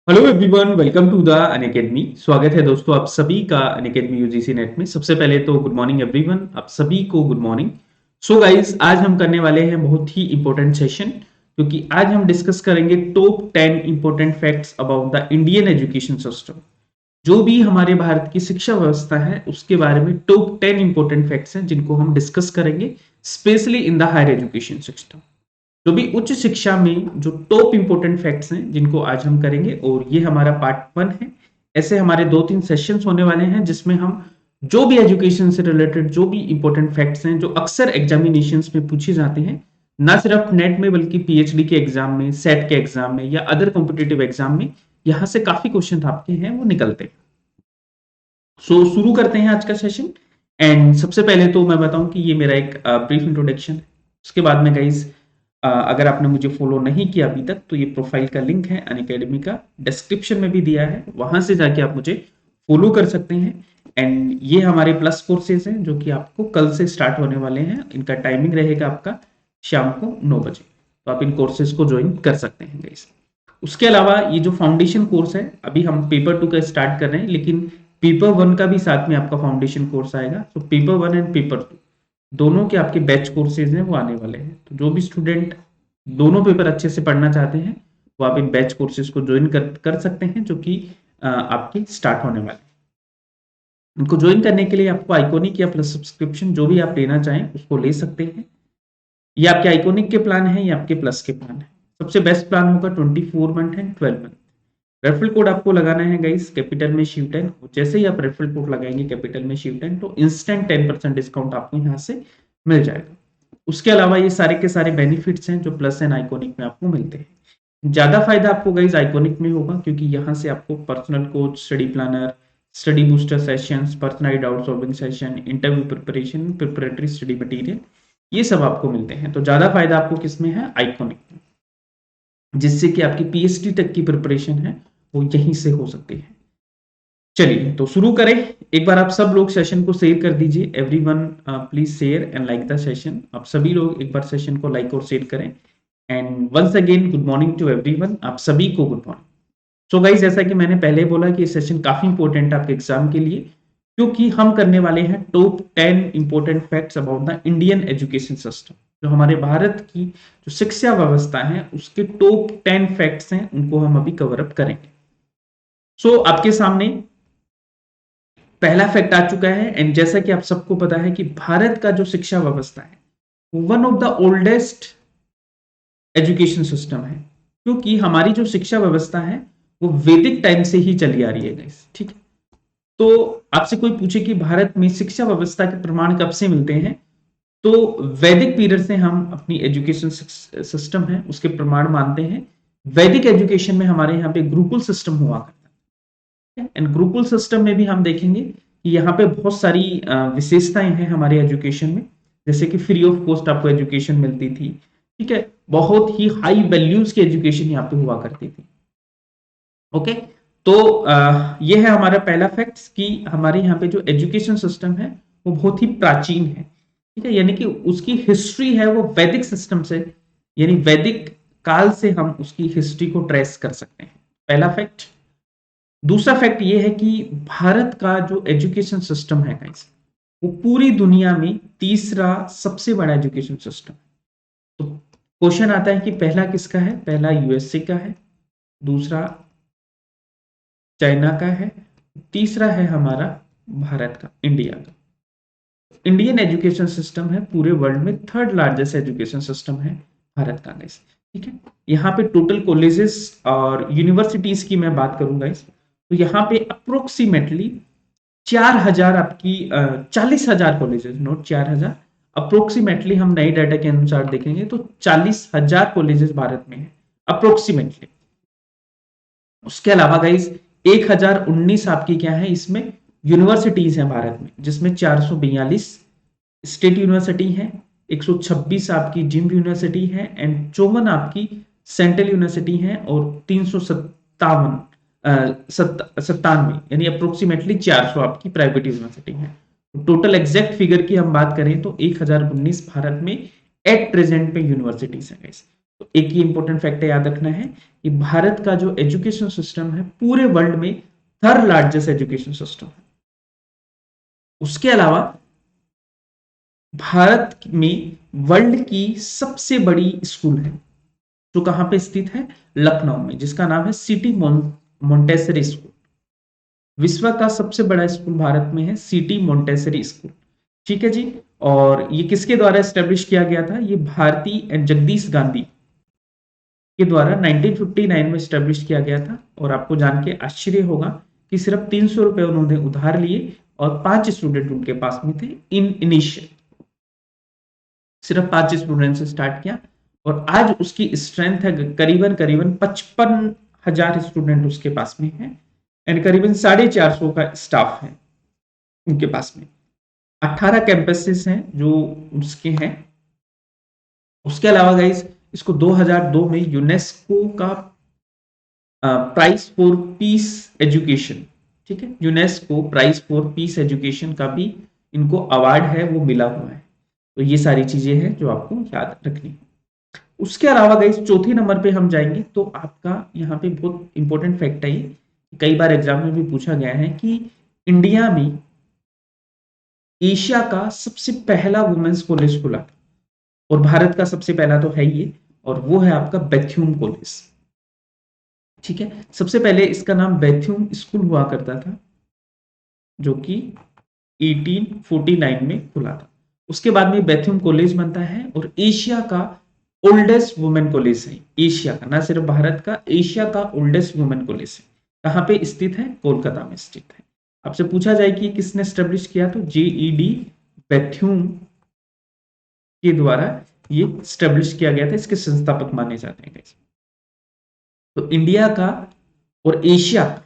Hello everyone, welcome to the Unacademy. स्वागत है दोस्तों आप सभी का अनअकैडमी यूजीसी नेट में। सबसे पहले तो गुड मॉर्निंग एवरीवन, आप सभी को गुड मॉर्निंग। सो गाइस, आज हम करने वाले हैं बहुत ही इंपॉर्टेंट सेशन, क्योंकि आज हम डिस्कस करेंगे top 10 important facts about the Indian education system. जो भी हमारे भारत की शिक्षा व्यवस्था है उसके बारे में टॉप 10 इंपॉर्टेंट फैक्ट्स हैं जिनको हम डिस्कस करेंगे, specially in the higher education system. जो भी उच्च शिक्षा में जो टॉप इंपोर्टेंट फैक्ट्स हैं जिनको आज हम करेंगे, और ये हमारा पार्ट 1 है। ऐसे हमारे 2-3 सेशंस होने वाले हैं जिसमें हम जो भी एजुकेशन से रिलेटेड जो भी इंपॉर्टेंट फैक्ट्स हैं जो अक्सर एग्जामिनेशंस में पूछे जाते हैं, ना सिर्फ नेट में बल्कि पीएचडी के एग्जाम में, सेट के एग्जाम में या अदर कॉम्पिटिटिव एग्जाम में, यहाँ से काफी क्वेश्चन आपके हैं वो निकलते हैं। शुरू करते हैं आज का सेशन। एंड सबसे पहले तो मैं बताऊं कि ये मेरा एक ब्रीफ इंट्रोडक्शन है। उसके बाद में गाइज, अगर आपने मुझे फॉलो नहीं किया अभी तक तो ये प्रोफाइल का लिंक है अनअकैडमी का, डिस्क्रिप्शन में भी दिया है, वहां से जाके आप मुझे फॉलो कर सकते हैं। एंड ये हमारे प्लस कोर्सेज हैं जो कि आपको कल से स्टार्ट होने वाले हैं। इनका टाइमिंग रहेगा आपका शाम को 9 बजे, तो आप इन कोर्सेज को ज्वाइन कर सकते हैं गाइस। उसके अलावा ये जो फाउंडेशन कोर्स है, अभी हम पेपर 2 का स्टार्ट कर रहे हैं, लेकिन पेपर 1 का भी साथ में आपका फाउंडेशन कोर्स आएगा। तो पेपर 1 एंड पेपर 2 दोनों के आपके बैच कोर्सेज हैं वो आने वाले हैं। तो जो भी स्टूडेंट दोनों पेपर अच्छे से पढ़ना चाहते हैं वो आप इन बैच कोर्सेज को ज्वाइन कर सकते हैं, जो कि आपके स्टार्ट होने वाले हैं। इनको ज्वाइन करने के लिए आपको आइकॉनिक या प्लस सब्सक्रिप्शन जो भी आप लेना चाहें उसको ले सकते हैं। ये आपके आइकॉनिक के प्लान है या आपके प्लस के प्लान है। सबसे बेस्ट प्लान होगा 24 month and 12 month. Referral code आपको लगाना है गाइस, कैपिटल में शिव 10। जैसे ही आप रेफरल कोड लगाएंगे कैपिटल में शिव 10 तो इंस्टेंट 10% डिस्काउंट आपको यहाँ से मिल जाएगा। उसके अलावा ये सारे के सारे बेनिफिट्स हैं जो प्लस एंड आइकॉनिक में आपको मिलते हैं। ज्यादा फायदा आपको गाइस आइकॉनिक में होगा, क्योंकि यहाँ से आपको personal coach, study planner, study booster sessions, personalised doubt solving session, interview preparation, preparatory study material, ये सब आपको मिलते हैं। तो ज्यादा फायदा आपको किसमें है? आइकॉनिक में, जिससे कि आपकी पीएचडी तक की प्रिपरेशन है वो यहीं से हो सकती है। चलिए तो शुरू करें। एक बार आप सब लोग सेशन को शेयर कर दीजिए। Everyone please share and like the session. आप सभी लोग एक बार सेशन को लाइक और शेयर करें। And once again good morning to everyone, आप सभी को गुड मॉर्निंग। सो गाइस, जैसा कि मैंने पहले बोला कि ये सेशन काफी इंपॉर्टेंट है आपके एग्जाम के लिए, क्योंकि हम करने वाले हैं top 10 important facts about the Indian education system. जो हमारे भारत की जो शिक्षा व्यवस्था है उसके टॉप 10 फैक्ट्स हैं, उनको हम अभी कवर अप करेंगे। आपके सामने पहला फैक्ट आ चुका है। एंड जैसा कि आप सबको पता है कि भारत का जो शिक्षा व्यवस्था है one of the oldest education system है, क्योंकि हमारी जो शिक्षा व्यवस्था है वो वैदिक टाइम से ही चली आ रही है गाइस। ठीक है, तो आपसे कोई पूछे कि भारत में शिक्षा व्यवस्था के प्रमाण कब से मिलते हैं, तो वैदिक पीरियड से हम अपनी एजुकेशन सिस्टम है उसके प्रमाण मानते हैं। वैदिक एजुकेशन में हमारे यहाँ पे गुरुकुल सिस्टम हुआ करता है। एंड गुरुकुल सिस्टम में भी हम देखेंगे कि यहाँ पे बहुत सारी विशेषताएं हैं हमारे एजुकेशन में, जैसे कि फ्री ऑफ कॉस्ट आपको एजुकेशन मिलती थी। ठीक है, बहुत ही हाई वैल्यूज की एजुकेशन यहाँ पे हुआ करती थी। ओके, तो ये है हमारा पहला फैक्ट कि हमारे यहाँ पे जो एजुकेशन सिस्टम है वो बहुत ही प्राचीन है। ठीक है, यानी कि उसकी हिस्ट्री है वो वैदिक सिस्टम से, यानी वैदिक काल से हम उसकी हिस्ट्री को ट्रेस कर सकते हैं। पहला फैक्ट। दूसरा फैक्ट ये है कि भारत का जो एजुकेशन सिस्टम है गाइस, वो पूरी दुनिया में तीसरा सबसे बड़ा एजुकेशन सिस्टम। तो क्वेश्चन आता है कि पहला किसका है? पहला यूएसए का है, दूसरा चाइना का है, तीसरा है हमारा भारत का, इंडिया का। इंडियन एजुकेशन सिस्टम है पूरे वर्ल्ड में थर्ड लार्जेस्ट एजुकेशन सिस्टम है भारत का गाइस। ठीक है, यहाँ पे टोटल कॉलेजेस और यूनिवर्सिटीज की मैं बात करूंगा इस, तो यहाँ पे अप्रोक्सीमेटली 4000 आपकी 40,000 कॉलेजेस, नोट 4000, अप्रोक्सीमेटली हम नए डाटा के अनुसार देखेंगे तो 40,000 कॉलेजेस भारत में है अप्रोक्सीमेटली। उसके अलावा गाइस 1019 आपकी क्या है इसमें यूनिवर्सिटीज हैं भारत में, जिसमें 442 स्टेट यूनिवर्सिटी है, 126 आपकी जिम यूनिवर्सिटी है, एंड 54 आपकी सेंट्रल यूनिवर्सिटी है, और 357 97 यानी अप्रोक्सीमेटली 400 आपकी प्राइवेट यूनिवर्सिटी है। टोटल एग्जैक्ट फिगर की हम बात करें तो 1019 भारत में एट प्रेजेंट पे यूनिवर्सिटीज है। तो एक ही इंपॉर्टेंट फैक्ट याद रखना है कि भारत का जो एजुकेशन सिस्टम है पूरे वर्ल्ड में थर्ड लार्जेस्ट एजुकेशन सिस्टम है। उसके अलावा भारत में वर्ल्ड की सबसे बड़ी स्कूल है जो कहां पे स्थित है, लखनऊ में, जिसका नाम है सिटी मोंटेसरी स्कूल। विश्व का सबसे बड़ा स्कूल भारत में है सिटी मोंटेसरी स्कूल। ठीक है जी। और ये किसके द्वारा एस्टेब्लिश किया गया था, ये भारतीय जगदीश गांधी के द्वारा 1959 में स्टेब्लिश किया गया था। और आपको जान के आश्चर्य होगा कि सिर्फ 300 रुपए उन्होंने उधार लिए और 5 स्टूडेंट उनके पास में थे इन इनिशियल, सिर्फ 5 स्टूडेंट से स्टार्ट किया और आज उसकी स्ट्रेंथ है करीबन करीबन 55,000 स्टूडेंट उसके पास में है एंड करीबन 450 का स्टाफ है उनके पास में। 18 कैंपसेस हैं जो उसके हैं। उसके अलावा गाइस इसको 2002 में यूनेस्को का प्राइज फॉर पीस एजुकेशन, ठीक है, UNESCO prize for peace education का भी इनको अवार्ड है वो मिला हुआ है। तो ये सारी चीजें हैं जो आपको याद रखनी है। उसके अलावा गाइस चौथे नंबर पे हम जाएंगे तो आपका यहाँ पे बहुत इंपॉर्टेंट फैक्ट है ये, कई बार एग्जाम में भी पूछा गया है कि इंडिया में एशिया का सबसे पहला वुमेन्स कॉलेज खुला था और भारत का सबसे पहला तो है ये, और वो है आपका बेथ्यूम कॉलेज। ठीक है, सबसे पहले इसका नाम बेथ्यूम स्कूल हुआ करता था जो कि 1849 में खुला था। उसके बाद में बेथ्यूम कॉलेज बनता है और एशिया का ओल्डेस्ट वुमेन कॉलेज है, एशिया का, ना सिर्फ भारत का, एशिया का ओल्डेस्ट वुमेन कॉलेज है। कहां पे स्थित है, कोलकाता में स्थित है। आपसे पूछा जाए कि किसने स्टेब्लिश किया तो जेईडी बेथ्यूम के द्वारा ये स्टेब्लिश किया गया था, इसके संस्थापक माने जाते हैं। तो इंडिया का और एशिया का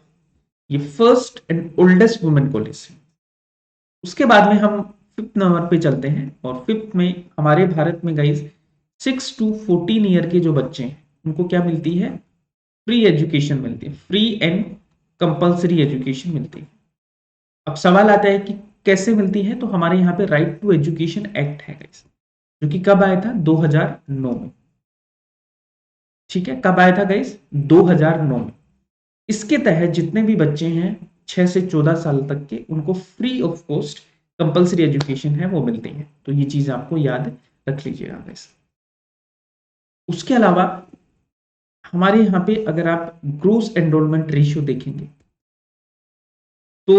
ये first and oldest women college है। उसके बाद में हम फिफ्थ नंबर पे चलते हैं और फिफ्थ में हमारे भारत में गाइस 6 to 14 ईयर के जो बच्चे हैं उनको क्या मिलती है, फ्री एजुकेशन मिलती है, फ्री एंड कंपल्सरी एजुकेशन मिलती है। अब सवाल आता है कि कैसे मिलती है, तो हमारे यहाँ पे राइट टू एजुकेशन एक्ट है गाइस, जो कि कब आया था, 2009 में। ठीक है, कब आया था गाइस, 2009 में। इसके तहत जितने भी बच्चे हैं 6 से 14 साल तक के, उनको free of cost compulsory education है वो मिलती है। तो ये चीज आपको याद रख लीजिएगा गाइस। उसके अलावा हमारे यहाँ पे अगर आप ग्रोस एनरोलमेंट रेशियो देखेंगे तो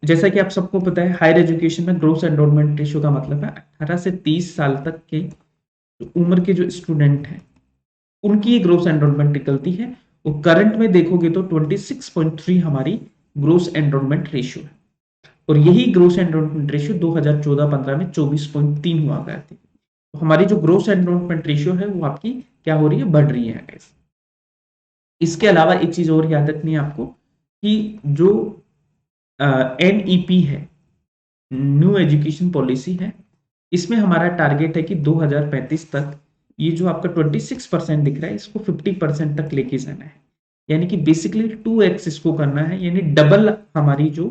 जैसा कि आप सबको पता है हायर एजुकेशन में ग्रोस एनरोलमेंट रेशियो का मतलब है 18 से 30 साल तक के उम्र के जो स्टूडेंट हैं उनकी ग्रोस एनरोलमेंट निकलती है। और करंट में देखोगे तो 26.3 हमारी ग्रोस एनरोलमेंट रेशियो है और यही ग्रोस एनरोलमेंट रेशियो 2014-15 में 24.3 हुआ करती थी। तो हमारी जो ग्रोस एनरोलमेंट रेशियो है वो आपकी क्या हो रही है, बढ़ रही है गाइस। इसके अलावा एक चीज और याद रखनी है आपको कि जो NEP है, न्यू एजुकेशन पॉलिसी है, इसमें हमारा टारगेट है कि 2035 तक ये जो आपका 26% दिख रहा है इसको 50% तक लेके जाना है, यानी कि बेसिकली 2x इसको करना है, यानी डबल हमारी जो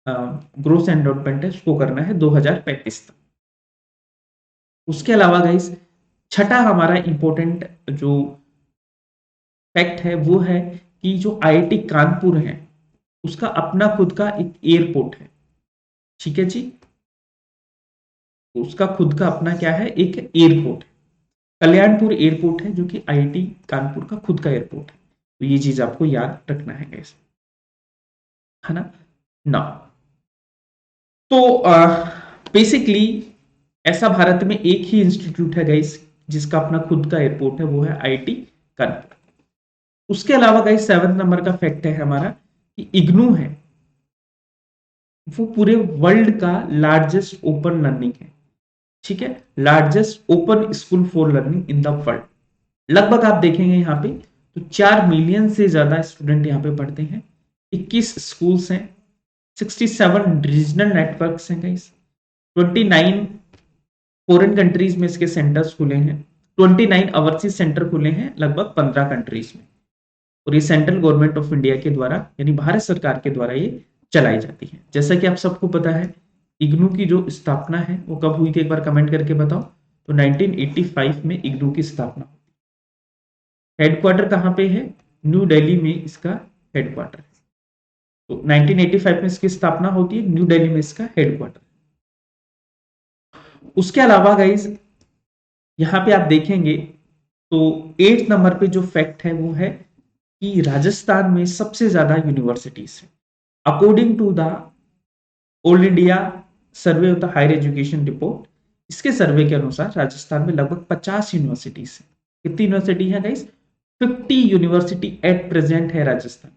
ग्रोस एनरोलमेंट है उसको करना है 2035 तक। उसके अलावा गाइस छठा हमारा इंपॉर्टेंट जो फैक्ट है वो है कि जो IIT कानपुर है उसका अपना खुद का एक एयरपोर्ट है। ठीक है जी, उसका खुद का अपना क्या है, एक एयरपोर्ट है, कल्याणपुर एयरपोर्ट है जो कि IIT कानपुर का खुद का एयरपोर्ट है। तो ये चीज आपको याद रखना है गाइस, है ना। तो बेसिकली ऐसा भारत में एक ही इंस्टीट्यूट है गाइस जिसका अपना खुद का एयरपोर्ट है, वो है IIT कानपुर। उसके अलावा गाइस 7 नंबर का फैक्ट है हमारा कि इग्नू है वो पूरे वर्ल्ड का लार्जेस्ट ओपन लर्निंग है। ठीक है, largest open school for learning in the world. लगभग आप देखेंगे यहाँ पे तो 4 मिलियन से ज्यादा स्टूडेंट यहाँ पे पढ़ते हैं, 21 स्कूल्स हैं, 67 रीजनल नेटवर्क्स हैं गाइस, 29 फॉरेन कंट्रीज में इसके सेंटर्स खुले हैं, 29 ओवरसीज सेंटर खुले हैं लगभग 15 कंट्रीज में। और ये सेंट्रल गवर्नमेंट ऑफ इंडिया के द्वारा यानी भारत सरकार के द्वारा ये चलाई जाती है। जैसा कि आप सबको पता है इग्नू की जो स्थापना है वो कब हुई थी, एक बार कमेंट करके बताओ। तो 1985 में इग्नू की स्थापना। हेडक्वार्टर कहाँ पे है? न्यू दिल्ली में इसका हेडक्वार्टर है। तो 1985 में इसकी स्थापना होती है, न्यू दिल्ली में इसका हेडक्वार्टर। उसके अलावा गाइज यहाँ पे आप देखेंगे तो 8 नंबर पे जो फैक्ट है वो है कि राजस्थान में सबसे ज्यादा यूनिवर्सिटीज है। According to the all India survey of the higher education report, इसके सर्वे के अनुसार राजस्थान में लगभग 50 यूनिवर्सिटीज है। कितनी यूनिवर्सिटी है गाइस? 50 यूनिवर्सिटी एट प्रेजेंट है राजस्थान।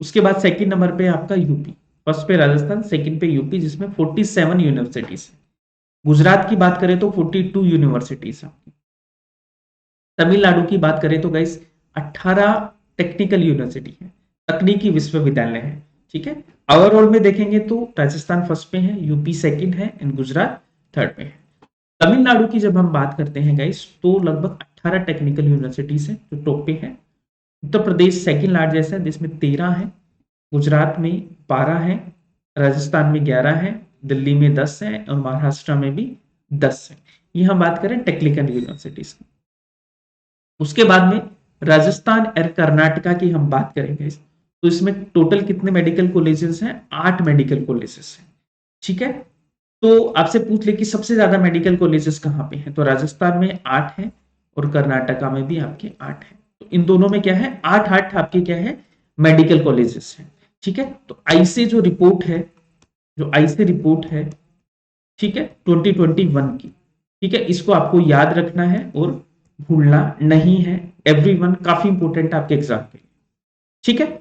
उसके बाद सेकंड नंबर पे आपका यूपी, फर्स्ट पे राजस्थान, सेकंड पे यूपी जिसमें 47 यूनिवर्सिटीज है। गुजरात की बात करें तो 42 यूनिवर्सिटीज है। तमिलनाडु की बात करें तो गाइस 18 टेक्निकल यूनिवर्सिटी है, तकनीकी विश्वविद्यालय है। ठीक है, ओवरऑल में देखेंगे तो राजस्थान फर्स्ट पे है, यूपी सेकंड है एंड गुजरात थर्ड पे है। तमिलनाडु की जब हम बात करते हैं गाइस तो लगभग 18 टेक्निकल यूनिवर्सिटीज है जो टॉप पे है। उत्तर प्रदेश सेकंड लार्जेस्ट है जिसमें 13 है, गुजरात में 12 है, राजस्थान में 11 है, दिल्ली में 10 है और महाराष्ट्र में भी 10 है। ये हम बात करें टेक्निकल यूनिवर्सिटीज की। उसके बाद में राजस्थान और कर्नाटका की हम बात करेंगे तो इसमें टोटल कितने मेडिकल कॉलेजेस हैं? 8 मेडिकल कॉलेजेस हैं। ठीक है, तो आपसे पूछ ले कि सबसे ज्यादा मेडिकल कॉलेजेस कहाँ पे हैं, तो राजस्थान में 8 है और कर्नाटका में भी आपके 8 है। तो इन दोनों में क्या है? 8 आपके क्या है? मेडिकल कॉलेजेस हैं। ठीक है, तो आईसी जो रिपोर्ट है, जो आईसी रिपोर्ट है, ठीक है, 2021 की, ठीक है, इसको आपको याद रखना है और भूलना नहीं है। एवरीवन काफी इंपोर्टेंट है आपके एग्जाम के लिए। ठीक है,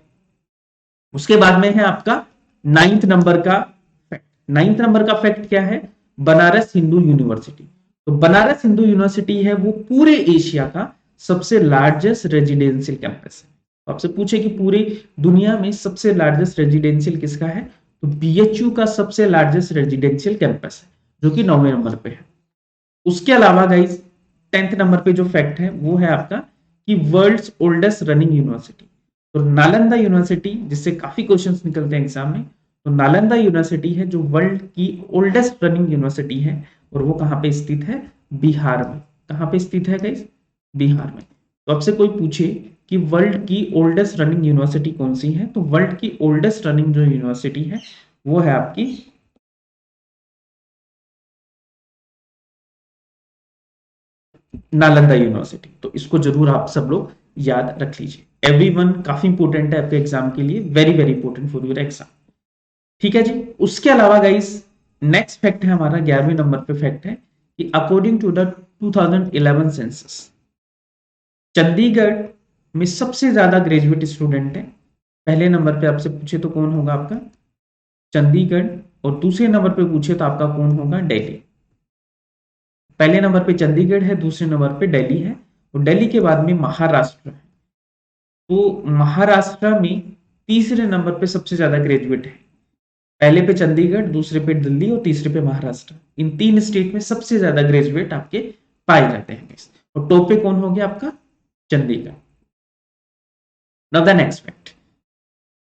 उसके बाद में है आपका 9th नंबर का फैक्ट। 9th नंबर का फैक्ट क्या है? बनारस हिंदू यूनिवर्सिटी। तो बनारस हिंदू यूनिवर्सिटी है वो पूरे एशिया का सबसे लार्जेस्ट रेजिडेंशियल कैंपस है। तो आपसे पूछे कि पूरी दुनिया में सबसे लार्जेस्ट रेजिडेंशियल किसका है, तो बीएचयू का सबसे लार्जेस्ट रेजिडेंशियल कैंपस है जो कि 9वें नंबर पे है। उसके अलावा गाइस 10th नंबर पे जो फैक्ट है वो है आपका कि वर्ल्ड्स ओल्डेस्ट रनिंग यूनिवर्सिटी। तो नालंदा यूनिवर्सिटी, जिससे काफी क्वेश्चंस निकलते हैं एग्जाम में, तो नालंदा यूनिवर्सिटी है जो वर्ल्ड की ओल्डेस्ट रनिंग यूनिवर्सिटी है और वो कहाँ पे स्थित है? बिहार में। कहाँ पे स्थित है गाइस? बिहार में। तो आपसे कोई पूछे कि वर्ल्ड की ओल्डेस्ट रनिंग यूनिवर्सिटी कौन सी है, तो वर्ल्ड की ओल्डेस्ट रनिंग जो यूनिवर्सिटी है वो है आपकी नालंदा यूनिवर्सिटी। तो इसको जरूर आप सब लोग याद रख लीजिए। एवरीवन काफी इंपोर्टेंट है आपके एग्जाम के लिए, very very important for your exam. ठीक है जी, उसके अलावा गाइस नेक्स्ट फैक्ट है हमारा 11वें नंबर पे फैक्ट है कि according to the 2011 census, Chandigarh में सबसे ज्यादा ग्रेजुएट स्टूडेंट है। पहले नंबर पे आपसे पूछे तो कौन होगा आपका? चंडीगढ़। और दूसरे नंबर पे पूछे तो आपका कौन होगा? दिल्ली। पहले नंबर पे चंडीगढ़ है, दूसरे नंबर पे दिल्ली है और दिल्ली के बाद में महाराष्ट्र है। तो महाराष्ट्र में तीसरे नंबर पे सबसे ज्यादा ग्रेजुएट है। पहले पे चंडीगढ़, दूसरे पे दिल्ली और तीसरे पे महाराष्ट्र। इन 3 स्टेट में सबसे ज्यादा ग्रेजुएट आपके पाए जाते हैं। और टॉप पे कौन हो गया आपका? Chandigarh. Now the next fact,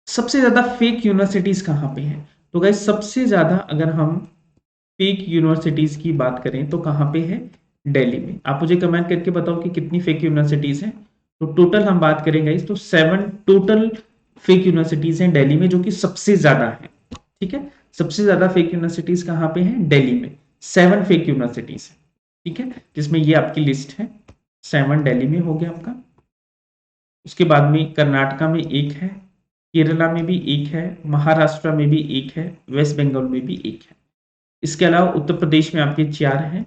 सबसे ज्यादा फेक यूनिवर्सिटीज कहां पे हैं? तो गाइस सबसे ज्यादा अगर हम फेक यूनिवर्सिटीज की बात करें तो कहां पे है? दिल्ली में। आप मुझे कमेंट करके बताओ कि कितनी फेक यूनिवर्सिटीज हैं। तो टोटल हम बात करेंगे तो 7 टोटल फेक यूनिवर्सिटीज हैं दिल्ली में, जो कि सबसे ज्यादा है। ठीक है, सबसे ज्यादा फेक यूनिवर्सिटीज कहां पे हैं? दिल्ली में 7 फेक यूनिवर्सिटीज है। ठीक है, जिसमें ये आपकी लिस्ट है, 7 दिल्ली में हो गया आपका। उसके बाद में कर्नाटका में 1 है, केरला में भी 1 है, महाराष्ट्र में भी 1 है, वेस्ट बंगाल में भी 1 है। इसके अलावा उत्तर प्रदेश में आपके 4 हैं,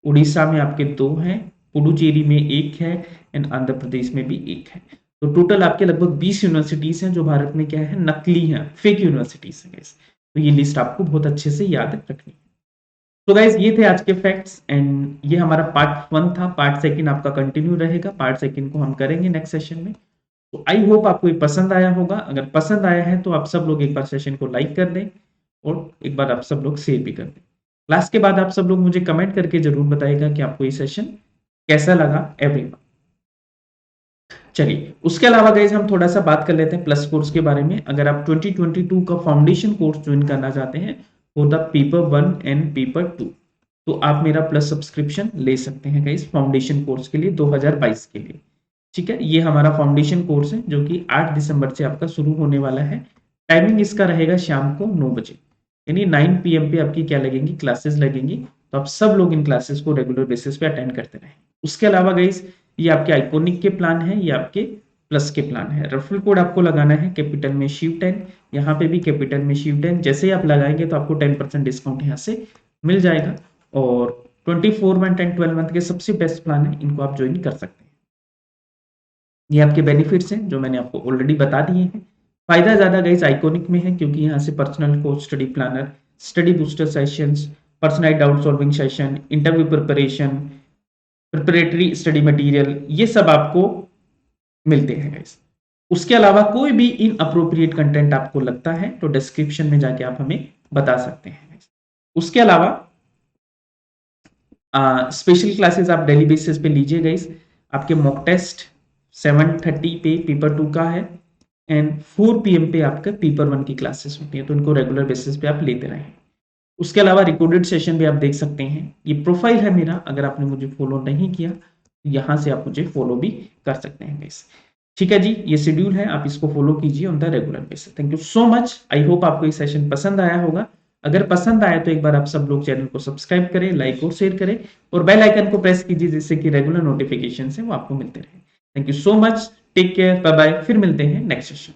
उड़ीसा में आपके 2 हैं, पुडुचेरी में 1 है एंड आंध्र प्रदेश में भी 1 है। तो टोटल आपके लगभग 20 यूनिवर्सिटीज हैं जो भारत में क्या है? नकली हैं, फेक यूनिवर्सिटीज हैं। तो ये लिस्ट आपको बहुत अच्छे से याद रखनी है। तो गाइज ये थे आज के फैक्ट्स एंड ये हमारा पार्ट 1 था। पार्ट 2 आपका कंटिन्यू रहेगा। पार्ट 2 को हम करेंगे नेक्स्ट सेशन में। तो आई होप आपको ये पसंद आया होगा। अगर पसंद आया है तो आप सब लोग एक बार सेशन को लाइक कर दें और एक बार आप सब लोग शेयर भी कर दें। क्लास के बाद आप सब लोग मुझे कमेंट करके जरूर बताइएगा कि आपको ये सेशन कैसा लगा एवरीवन। चलिए, उसके अलावा गाइज हम थोड़ा सा बात कर लेते हैं प्लस कोर्स के बारे में। अगर आप 2022 का फाउंडेशन कोर्स ज्वाइन करना चाहते हैं for the paper 1 and paper 2, तो आप मेरा प्लस सब्सक्रिप्शन ले सकते हैं गाइज फाउंडेशन कोर्स के लिए 2022 के लिए। ठीक है, ये हमारा फाउंडेशन कोर्स है जो कि 8 दिसंबर से आपका शुरू होने वाला है। टाइमिंग इसका रहेगा शाम को 9 बजे, यानी 9 पीएम पे आपकी क्या लगेंगी, क्लासेस लगेंगी। तो आप सब लोग इन क्लासेस को रेगुलर बेसिस पे अटेंड करते रहें। उसके अलावा गाइस, ये आपके आइकॉनिक के प्लान है, ये आपके प्लस के प्लान है। रेफरल कोड आपको लगाना है कैपिटल में शिव10, यहाँ पे भी कैपिटल में शिव10। जैसे ही आप लगाएंगे तो आपको 10% डिस्काउंट यहाँ से मिल जाएगा। और 24 मंथ एंड 12 मंथ के सबसे बेस्ट प्लान है, इनको आप ज्वाइन कर सकते हैं। ये आपके बेनिफिट्स हैं जो मैंने आपको ऑलरेडी बता दिए हैं। फायदा ज्यादा गाइस आइकॉनिक में है, क्योंकि यहाँ से personal coach, study planner, study booster sessions, personalised doubt solving session, interview preparation, preparatory study material, ये सब आपको मिलते हैं गाइस। उसके अलावा कोई भी इन अप्रोप्रिएट कंटेंट आपको लगता है तो डिस्क्रिप्शन में जाके आप हमें बता सकते हैं guys। उसके अलावा स्पेशल क्लासेस आप डेली बेसिस पे लीजिए गाइस। आपके मॉक टेस्ट 7:30 पे पेपर 2 का है एंड 4 पीएम पे आपका पेपर 1 की क्लासेस होती है, तो इनको रेगुलर बेसिस पे आप लेते रहें। उसके अलावा रिकॉर्डेड सेशन भी आप देख सकते हैं। ये प्रोफाइल है मेरा, अगर आपने मुझे फॉलो नहीं किया तो यहाँ से आप मुझे फॉलो भी कर सकते हैं गाइस। ठीक है जी, ये शेड्यूल है, आप इसको फॉलो कीजिए on the regular basis. Thank you so much. I hope आपको ये सेशन पसंद आया होगा। अगर पसंद आया तो एक बार आप सब लोग चैनल को सब्सक्राइब करें, लाइक और शेयर करें, और बेल आइकन को प्रेस कीजिए जिससे कि रेगुलर नोटिफिकेशन है वो आपको मिलते रहे। Thank you so much, take care, bye bye, फिर मिलते हैं नेक्स्ट सेशन।